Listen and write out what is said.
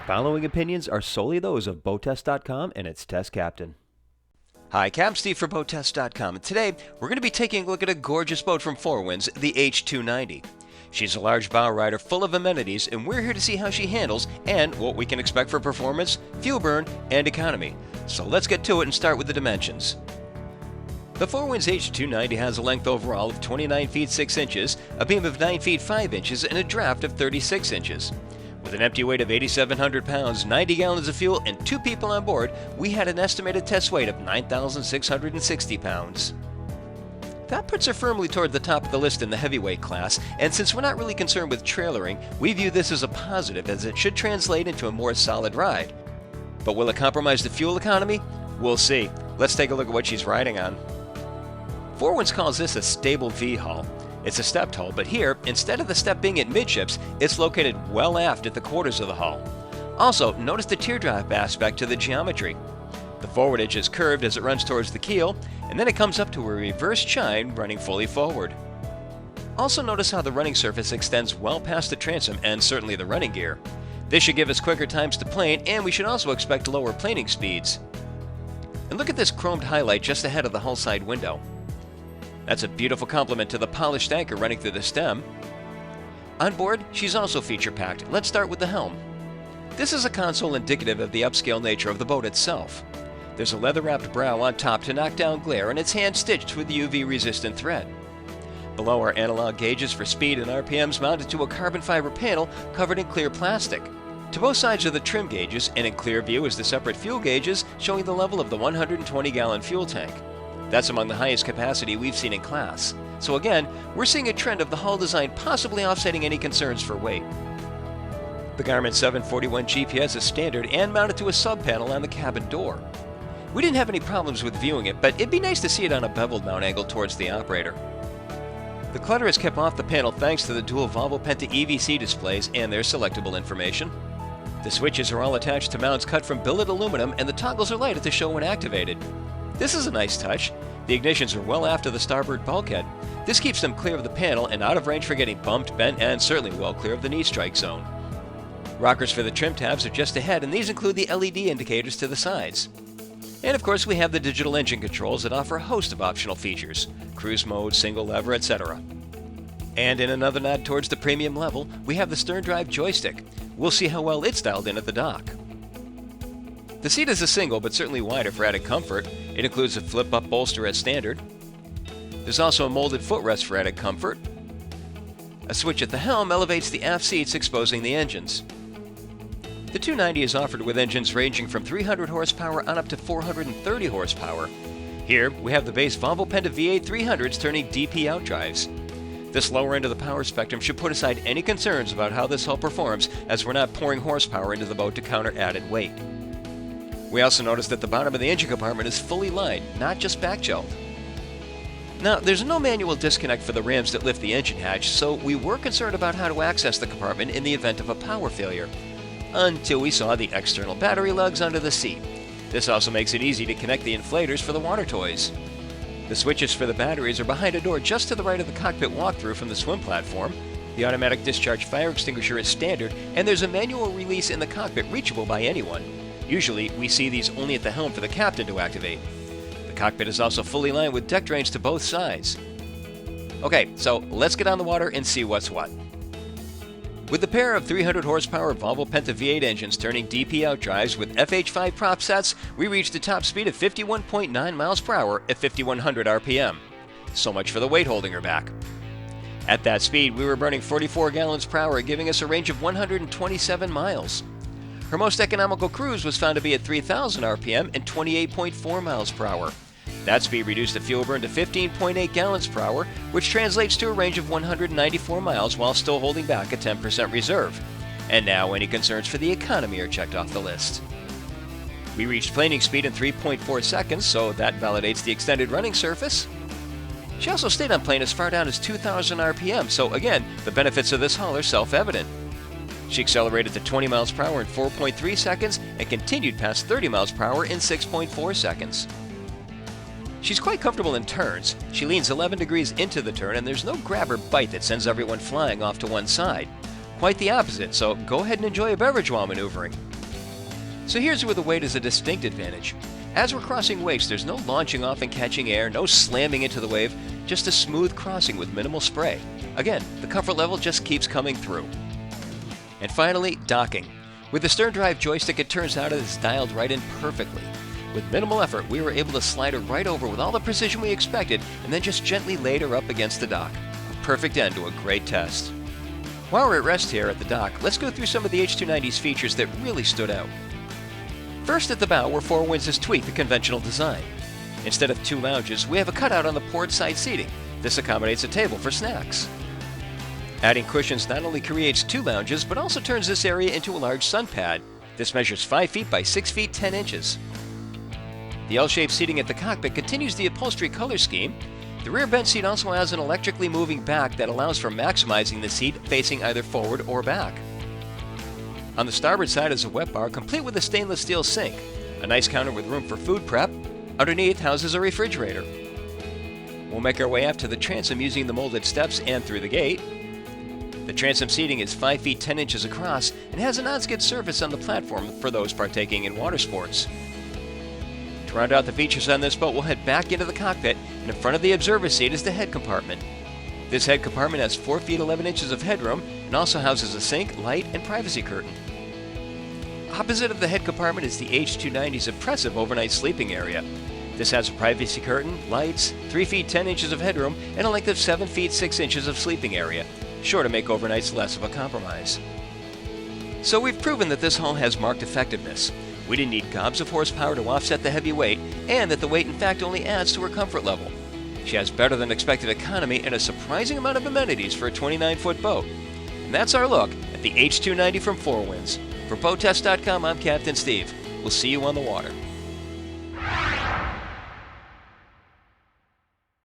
following opinions are solely those of BoatTest.com and its test captain. Hi, Captain Steve for BoatTest.com, and today we're going to be taking a look at a gorgeous boat from Four Winds, the H290. She's a large bow rider full of amenities, and we're here to see how she handles and what we can expect for performance, fuel burn, and economy. So let's get to it and start with the dimensions. The Four Winds H290 has a length overall of 29 feet 6 inches, a beam of 9 feet 5 inches, and a draft of 36 inches. With an empty weight of 8,700 pounds, 90 gallons of fuel, and 2 people on board, we had an estimated test weight of 9,660 pounds. That puts her firmly toward the top of the list in the heavyweight class, and since we're not really concerned with trailering, we view this as a positive as it should translate into a more solid ride. But will it compromise the fuel economy? We'll see. Let's take a look at what she's riding on. Four Winds calls this a stable V-hull. It's a stepped hull, but here, instead of the step being at midships, it's located well aft at the quarters of the hull. Also, notice the teardrop aspect to the geometry. The forward edge is curved as it runs towards the keel, and then it comes up to a reverse chine running fully forward. Also notice how the running surface extends well past the transom and certainly the running gear. This should give us quicker times to plane, and we should also expect lower planing speeds. And look at this chromed highlight just ahead of the hull side window. That's a beautiful complement to the polished anchor running through the stem. On board, she's also feature-packed. Let's start with the helm. This is a console indicative of the upscale nature of the boat itself. There's a leather-wrapped brow on top to knock down glare, and it's hand-stitched with UV-resistant thread. Below are analog gauges for speed and RPMs mounted to a carbon fiber panel covered in clear plastic. To both sides are the trim gauges, and in clear view is the separate fuel gauges showing the level of the 120-gallon fuel tank. That's among the highest capacity we've seen in class. So again, we're seeing a trend of the hull design possibly offsetting any concerns for weight. The Garmin 741 GPS is standard and mounted to a sub-panel on the cabin door. We didn't have any problems with viewing it, but it'd be nice to see it on a beveled mount angle towards the operator. The clutter is kept off the panel thanks to the dual Volvo Penta EVC displays and their selectable information. The switches are all attached to mounts cut from billet aluminum, and the toggles are lighted to show when activated. This is a nice touch. The ignitions are well aft of the starboard bulkhead. This keeps them clear of the panel and out of range for getting bumped, bent, and certainly well clear of the knee strike zone. Rockers for the trim tabs are just ahead, and these include the LED indicators to the sides. And of course we have the digital engine controls that offer a host of optional features: cruise mode, single lever, etc. And in another nod towards the premium level, we have the stern drive joystick. We'll see how well it's dialed in at the dock. The seat is a single, but certainly wider for added comfort. It includes a flip-up bolster as standard. There's also a molded footrest for added comfort. A switch at the helm elevates the aft seats, exposing the engines. The 290 is offered with engines ranging from 300 horsepower on up to 430 horsepower. Here, we have the base Volvo Penta V8 300s turning DP outdrives. This lower end of the power spectrum should put aside any concerns about how this hull performs, as we're not pouring horsepower into the boat to counter added weight. We also notice that the bottom of the engine compartment is fully lined, not just back-gelled. Now, there's no manual disconnect for the rams that lift the engine hatch, so we were concerned about how to access the compartment in the event of a power failure, until we saw the external battery lugs under the seat. This also makes it easy to connect the inflators for the water toys. The switches for the batteries are behind a door just to the right of the cockpit walkthrough from the swim platform. The automatic discharge fire extinguisher is standard, and there's a manual release in the cockpit reachable by anyone. Usually, we see these only at the helm for the captain to activate. The cockpit is also fully lined with deck drains to both sides. Okay, so let's get on the water and see what's what. With the pair of 300 horsepower Volvo Penta V8 engines turning DP outdrives with FH5 prop sets, we reached a top speed of 51.9 miles per hour at 5,100 RPM. So much for the weight holding her back. At that speed, we were burning 44 gallons per hour, giving us a range of 127 miles. Her most economical cruise was found to be at 3,000 RPM and 28.4 miles per hour. That speed reduced the fuel burn to 15.8 gallons per hour, which translates to a range of 194 miles while still holding back a 10% reserve. And now any concerns for the economy are checked off the list. We reached planing speed in 3.4 seconds, so that validates the extended running surface. She also stayed on plane as far down as 2,000 RPM, so again, the benefits of this hull are self-evident. She accelerated to 20 miles per hour in 4.3 seconds and continued past 30 miles per hour in 6.4 seconds. She's quite comfortable in turns. She leans 11 degrees into the turn, and there's no grab or bite that sends everyone flying off to one side. Quite the opposite, so go ahead and enjoy a beverage while maneuvering. So here's where the weight is a distinct advantage. As we're crossing wakes, there's no launching off and catching air, no slamming into the wave, just a smooth crossing with minimal spray. Again, the comfort level just keeps coming through. And finally, docking. With the stern drive joystick, it turns out it is dialed right in perfectly. With minimal effort, we were able to slide her right over with all the precision we expected, and then just gently laid her up against the dock. A perfect end to a great test. While we're at rest here at the dock, let's go through some of the H290's features that really stood out. First, at the bow, where Four Winds has tweaked the conventional design. Instead of 2 lounges, we have a cutout on the port side seating. This accommodates a table for snacks. Adding cushions not only creates 2 lounges, but also turns this area into a large sun pad. This measures 5 feet by 6 feet 10 inches. The L-shaped seating at the cockpit continues the upholstery color scheme. The rear bench seat also has an electrically moving back that allows for maximizing the seat facing either forward or back. On the starboard side is a wet bar complete with a stainless steel sink, a nice counter with room for food prep. Underneath houses a refrigerator. We'll make our way up to the transom using the molded steps and through the gate. The transom seating is 5 feet 10 inches across and has a non-skid surface on the platform for those partaking in water sports. To round out the features on this boat, we'll head back into the cockpit, and in front of the observer seat is the head compartment. This head compartment has 4 feet 11 inches of headroom and also houses a sink, light, and privacy curtain. Opposite of the head compartment is the H290's impressive overnight sleeping area. This has a privacy curtain, lights, 3 feet 10 inches of headroom, and a length of 7 feet 6 inches of sleeping area, sure to make overnights less of a compromise. So we've proven that this hull has marked effectiveness. We didn't need gobs of horsepower to offset the heavy weight, and that the weight in fact only adds to her comfort level. She has better than expected economy and a surprising amount of amenities for a 29-foot boat. And that's our look at the H290 from Four Winds. For BoatTest.com, I'm Captain Steve. We'll see you on the water.